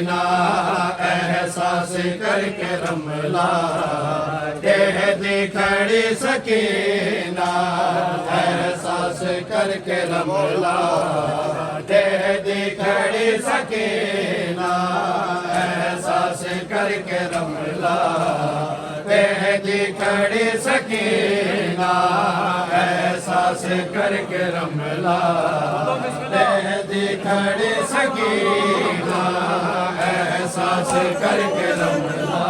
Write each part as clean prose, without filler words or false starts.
सकीना एहसास करके रमला कह दी खड़ी सकीना एहसास करके रमला कह दी खड़ी सकीना एहसास करके रमला कह दी खड़ी सकीना एहसास करके रमला कह दी खड़ी सकीना एहसास करके रमला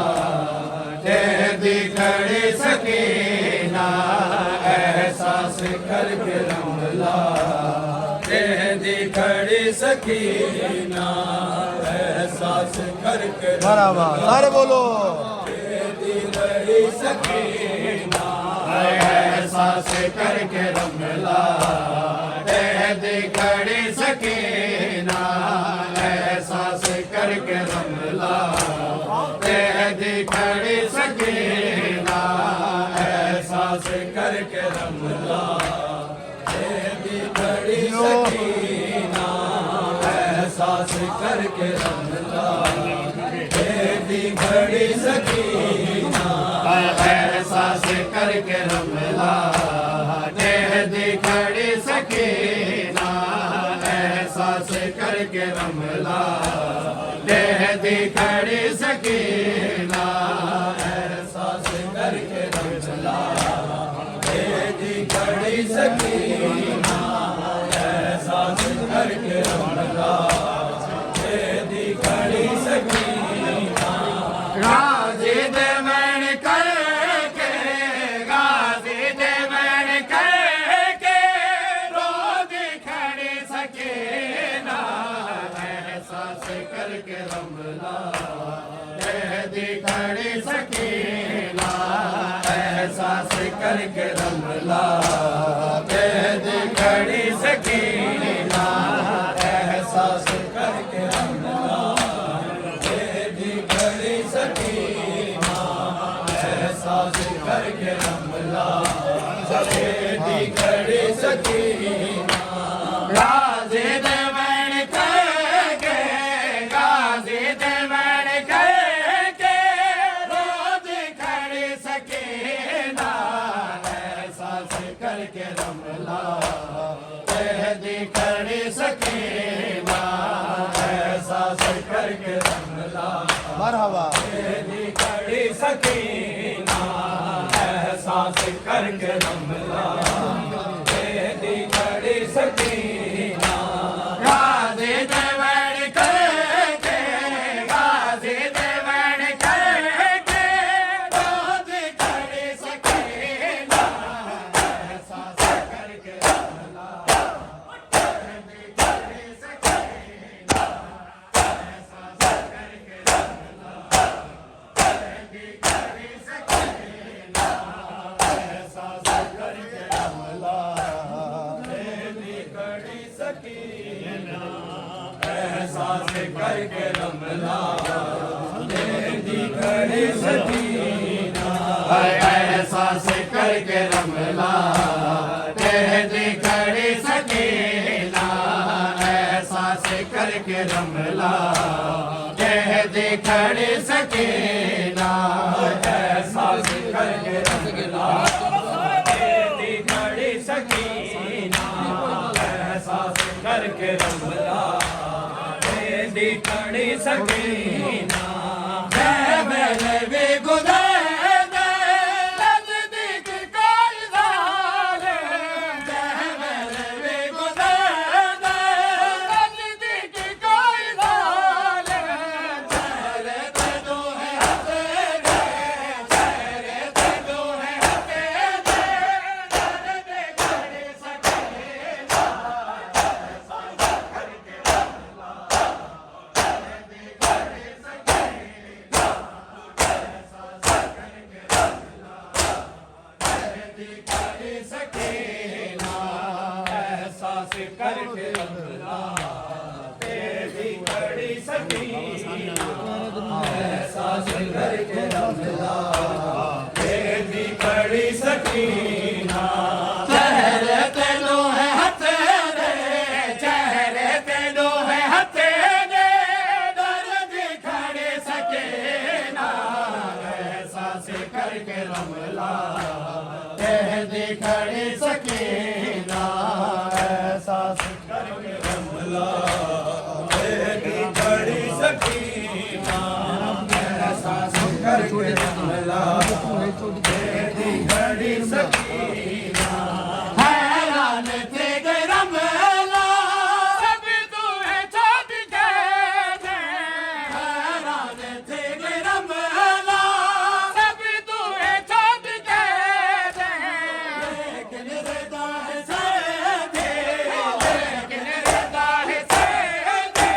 कह दी खड़ी सकीना एहसास करके रमला कह दी खड़ी सकीना एहसास करके बराबर सारे बोलो सकीना एहसास करके रमला कह दी खड़ी सकीना एहसास करके रमला कह दी खड़ी सकीना एहसास करके रमला कह दी खड़ी सकीना एहसास करके रमला कह दी खड़ी सकीना एहसास करके रमला कह दी खड़ी सकीना एहसास करके रमला कह दी खड़ी सकीना एहसास करके रमला कह दी खड़ी सकीना एहसास करके रमला कह दी खड़ी सकीना गाजी दे मैंने करके गाजी दे मैंने करके रोज खड़ी सकीना एहसास करके रमला कह दी खड़ी सकीना एहसास करके रमला कह दी खड़ी सकीना एहसास करके रमला कह दी खड़ी सकीना एहसास करके रमला कह दी खड़ी सकीना गाजी दे मैंने करके गाजी दे मैंने करके रोज खड़ी सकीना एहसास करके रमला कह दी खड़ी सकीना एहसास करके रमला मरहबा कह दी खड़ी सकीना एहसास करके रमला कह दी खड़ी सकीना गाजी दे मैंने करके गाजी दे मैंने करके रोज खड़ी सकीना एहसास करके रमला कह दी खड़ी सकीना एहसास करके रमला कह दी खड़ी सकीना एहसास करके रमला कह दी खड़ी सकीना एहसास करके रमला कह दी खड़ी सकीना एहसास करके रमला कह दी खड़ी सकीना एहसास करके रमला कह दी खड़ी सकीना एहसास करके रमला कह दी खड़ी सकीना एहसास करके रमला कह दी खड़ी सकीना मेरे भी गुजर नजदीक कोई जाल मेरे भी गुजर नजदीक कोई जाल चेहरे पे दो है तेरे चेहरे पे दो है तेरे दर्द खड़ी सकीना एहसास करके रमला कह दी खड़ी सकीना रमला कहती खड़ी सकीना एहसास करके रमला कहती खड़ी सकीना एहसास करके रमला कहती खड़ी सकीना हैरान थे गए रमला सब तुम्हें छोड़ के हैरान थे गए रमला सब तुम्हें छोड़ के लेकिन रदा है सदे लेकिन रदा है सदे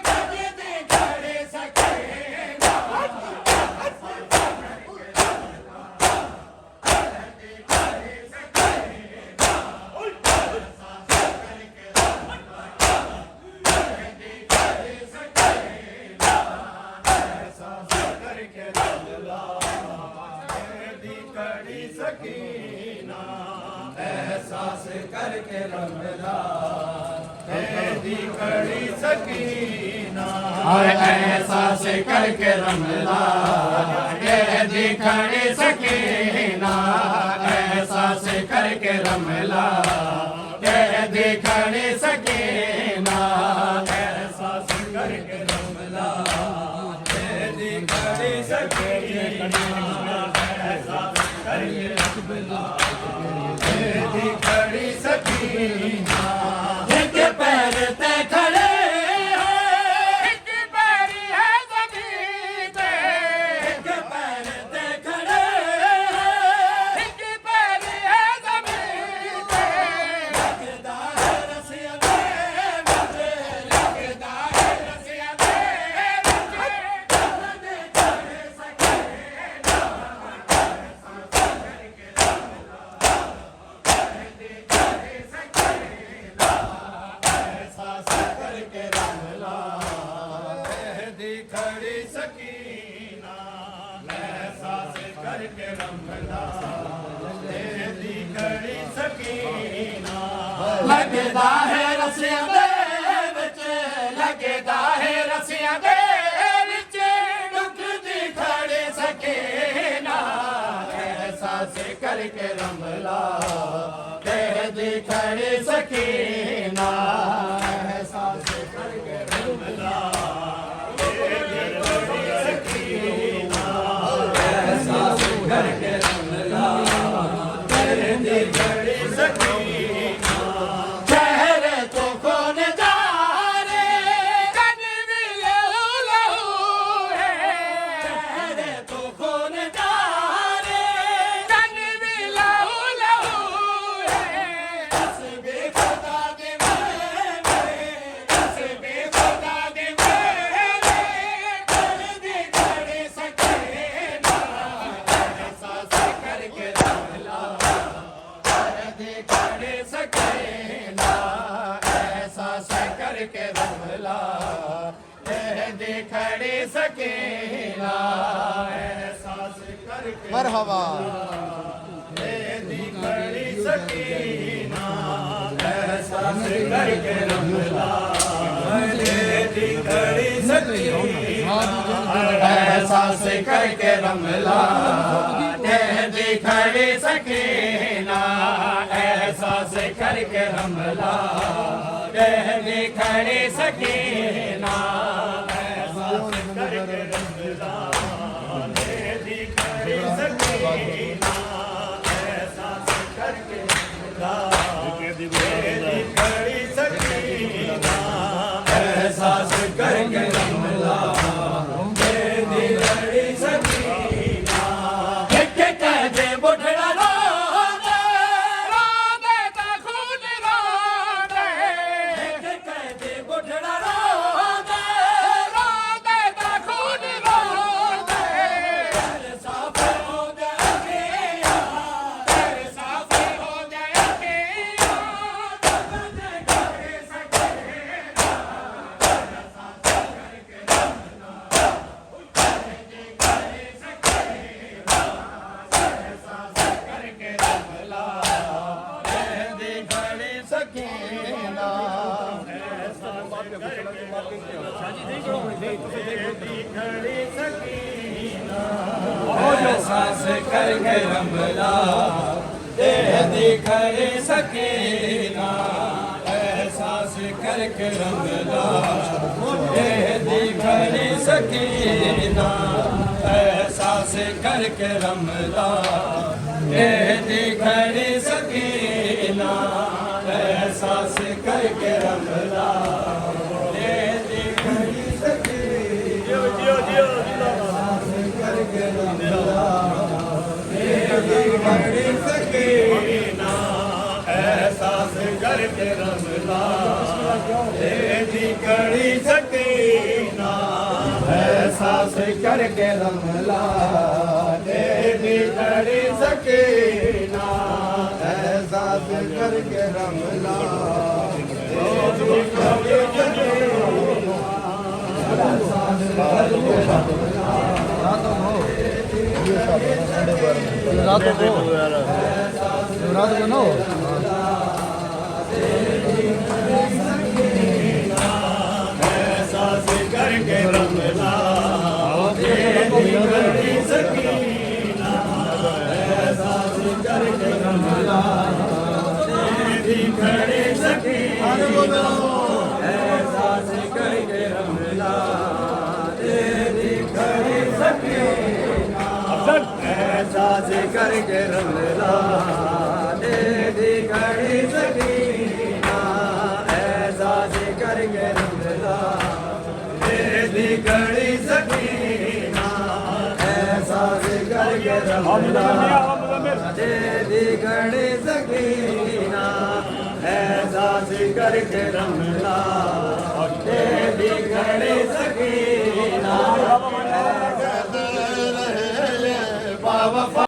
कहती खड़ी सकीना सकीना एहसास करके रमला कहती खड़ी सकीना एहसास करके रमला कहती खड़ी सकीना एहसास करके रमला कहती खड़ी सकीना एहसास करके रमला कहती खड़ी सकीना खड़ी सकीना एक पैर ते खड़े एक पैर है जमीन पे एक पैर ते खड़े एक पैर है जमीन पे लगदा है रसिया दे मुझे लगदा है रसिया दे मुझे खड़े सकीना खड़ी सकीना एहसास करके रमला कहती खड़ी सकीना लगदा है रसिया दे विच लगदा है रसिया दे विच दुख दी खड़ी सकीना एहसास करके रमला कहती खड़ी सकीना एहसास करके रमला करके रमला कहती खड़ी सकीना चेहरे तो कौन जा रे कन भी लहू लहू है चेहरे तो कौन जा रे कन भी लहू लहू है हस्बे खुदा दे मेरे हस्बे खुदा दे मेरे कहती खड़ी सकीना एहसास करके रमला कहती खड़ी सकीना एहसास करके रमला कहती खड़ी सकीना एहसास करके मरहबा कहती खड़ी सकीना एहसास करके रमला कहती खड़ी सकीना एहसास करके रमला कहती खड़ी सकीना एहसास करके रमला कहती खड़ी सकीना एहसास करके रमला कहती खड़ी सकीना एहसास करके रमला कहती खड़ी सकीना एहसास करके रमला कहती खड़ी सकीना एक कहते बुढ़ड़ा रोंदे रोंदे ता खून रोंदे एक कहते बुढ़ड़ा रोंदे रोंदे ता खून रोंदे घर साफ हो जाए घर साफ हो जाए कहती खड़ी सकीना खड़ी सकीना एहसास करके रमला दे खड़े सकीना एहसास करके रमला दे खड़े सकीना एहसास करके रमला दे खड़े सकीना एहसास करके रमला दे खड़ी सकीना करके रमला खड़ी सकीना एहसास करके रमला तेरी खड़ी सकीना एहसास करके रमला तेरी खड़ी सकीना एहसास करके रमला तेरी खड़ी एहसास करके रमला तेरी खड़ी सकीना एहसास करके रमला तेरी खड़ी सकीना एहसास करके रमला तेरी खड़ी सकीना एहसास करके रमला तेरी खड़ी सकीना एहसास करके रमला तेरी खड़ी सकीना एहसास करके रमला तेरी खड़ी सकीना एहसास करके रमला तेरी खड़ी सकीना